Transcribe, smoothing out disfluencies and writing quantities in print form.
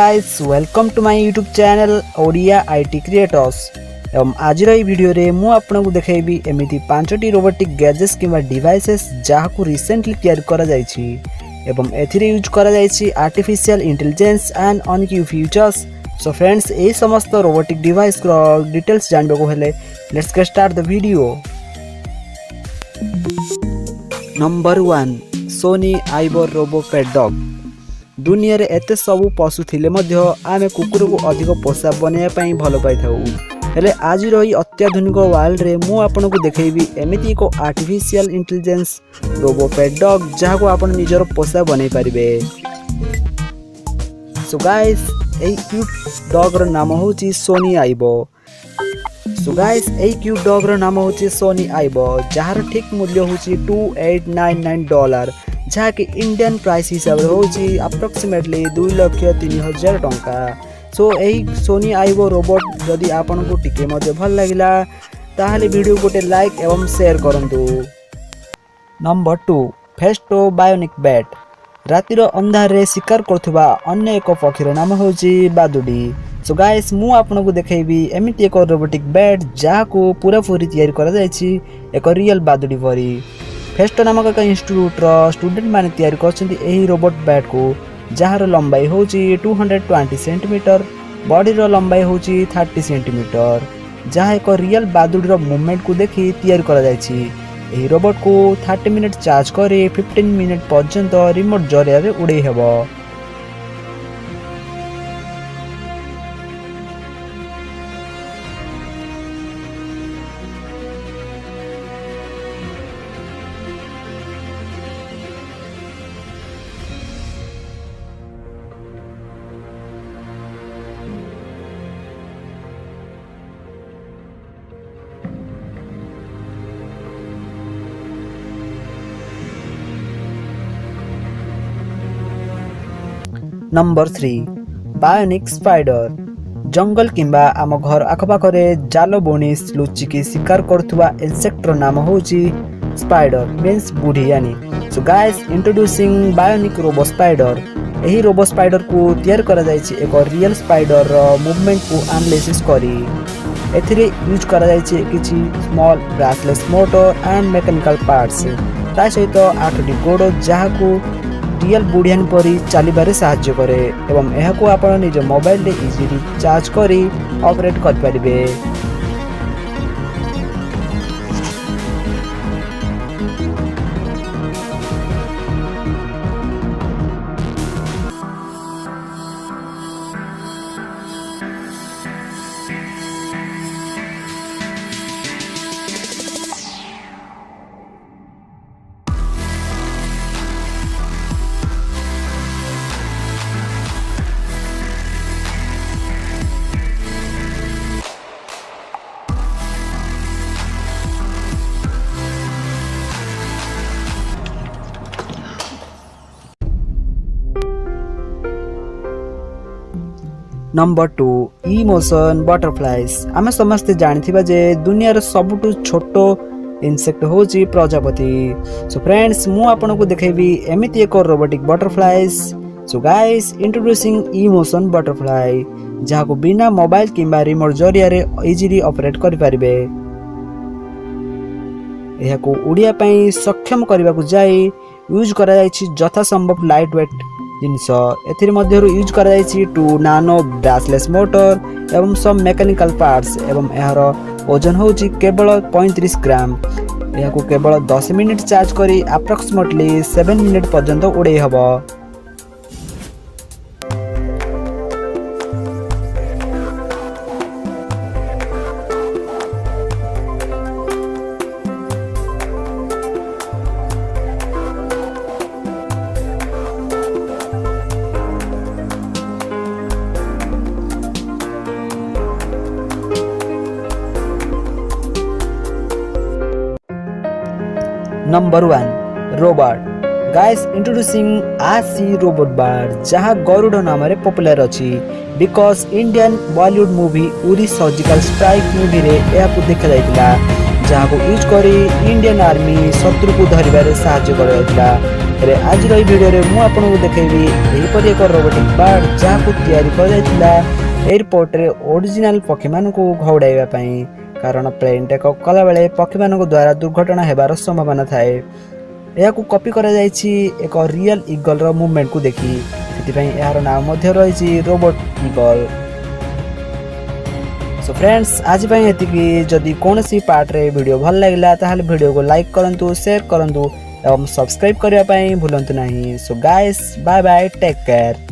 Guys welcome to my YouTube channel Odia IT creators. एवं आज video रे मु आपन को देखेबी एमिति 5टी रोबोटिक गैजेट्स किंवा डिवाइसेस जाहाकू रिसेंटली तैयार करा जायछि एवं एथिरे यूज करा जायछि artificial intelligence and unique features. So friends ए समस्त रोबोटिक डिवाइस रो डिटेल्स जानबे को हेले let's get start the video. Number 1 Sony Aibo robo pet dog. दुनिया रे एते सबु पशु थिले मध्य आमे कुकुर को अधिक पोषा बनया पई भलो पाई थाउ। हेले आज रही अत्याधुनिक वर्ल्ड रे मु आपन को देखेबी एमिति को artificial intelligence robo pet dog जहा को आपन निजर पोषा बनै परिबे। सो गाइस ए क्यूट डॉग रो नाम होची सोनी आइबो। सो गाइस ए क्यूट डॉग रो नाम होची सोनी आइबो जहार ठीक मूल्य होची $2899 जहा कि इंडियन प्राइस हिसाब रे होची अप्रोक्सीमेटली 2,03,000 टंका। सो एही सोनी आइबो रोबोट जदि आपन को टिके मजे भल लागिला ताहले वीडियो गोटे लाइक एवं शेयर करंतु। Number 2 Festo bionic bat. रातिर अंधार रे शिकार करथुबा अन्य एक पक्षीर नाम होची बादुडी। सो गाइस मु आपन को देखेबी एमिति एक रोबोटिक बैट जहा को पूरा पूरी तैयारी करा जायछि एक रियल बादुडी परी। फेस्टो नामक एक इंस्टीट्यूट रो स्टूडेंट माने तैयारी करछन्ती एही रोबोट बैट को जहार लंबाई होची 220 सेंटीमीटर, बॉडी रो लंबाई होची 30 सेंटीमीटर जहा एक रियल बादुडी रो मूवमेंट को देखि तैयारी करा जायछि। एही रोबोट को 30 मिनिट चार्ज करे 15 मिनिट पर्यंत रिमोट जरिया रे उड़ै हेबो। Number 3 bionic spider. जंगल किंबा आम घर आखपाखरे जाल बुणी लुचिकी शिकार करथुवा इंसेक्ट रो नाम होची स्पाइडर मीन्स बुढ़ियानी। So guys introducing bionic robo spider. एही रोबो स्पाइडर को तैयार करा जायछि एक रियल स्पाइडर रो मूवमेंट को एनालिसिस करी। एथिरे यूज करा जायछि किछि small brushless motor and mechanical parts ता सहित 8टी गोड़ जहा को रियल बुढ़ियान परी चलबारे साहाय्य करे एवं यह को आपण निज मोबाइल रे इजीली चार्ज करी ऑपरेट कर परिबे। Number 2 emotion butterflies. आम समस्ते जानिथिबा जे दुनिया सबुठु छोटो इंसेक्ट होची प्रजापति। सो फ्रेंड्स मु आपन को देखेबी एमिति एक रोबोटिक बटरफ्लाइज। सो गाइस इंट्रोड्यूसिंग इमोशन बटरफ्लाई जहा को बिना मोबाइल किंबा रिमोट जरिया रे इजीली ऑपरेट करि परिबे। एहा को उड़िया पई सक्षम करबा को जाई यूज करा जायछि जथा संभव लाइट वेट जिनस। एथिर मध्यरु यूज करा जायछि 2 नानो ब्रेसलेस मोटर एवं सब मैकेनिकल पार्ट्स एवं एहार ओजन होछि केवल 35 ग्राम। एहा को केवल 10 मिनिट चार्ज करी अप्रोक्सीमेटली 7 मिनिट पर्यंत उड़ै हबो। Number 1 robot. गाइस इंट्रोड्यूसिंग आसी रोबोट बार जहा गरुड़ नाम रे पॉपुलर अछि because Indian Bollywood movie Uri surgical strike movie रे या को देखा जायतिला जहाँ यूज करी इंडियन आर्मी शत्रु को धरबार साहाय्य कराइला। आज भिडियो मुझे देखी यहीपर एक रोबोटिक बार्ड जहाँ या एयरपोर्ट रे ओरिजिनल पक्षी मान घौड़ाई कारण प्लेन टेक कला बेले पक्षी मान द्वारा दुर्घटना हेबार संभावना थाए। यह कॉपी करा एक रियल ईगल रो मूवमेंट को देखी यार नाम रही रोबोट ईगल। सो फ्रेंड्स आज ये जदि कौन सी पार्ट रे वीडियो भल लगा ताहले वीडियो को लाइक करंतु शेयर करंतु एवं सब्सक्राइब करने भूलंतु नहीं। So guys bye bye take care.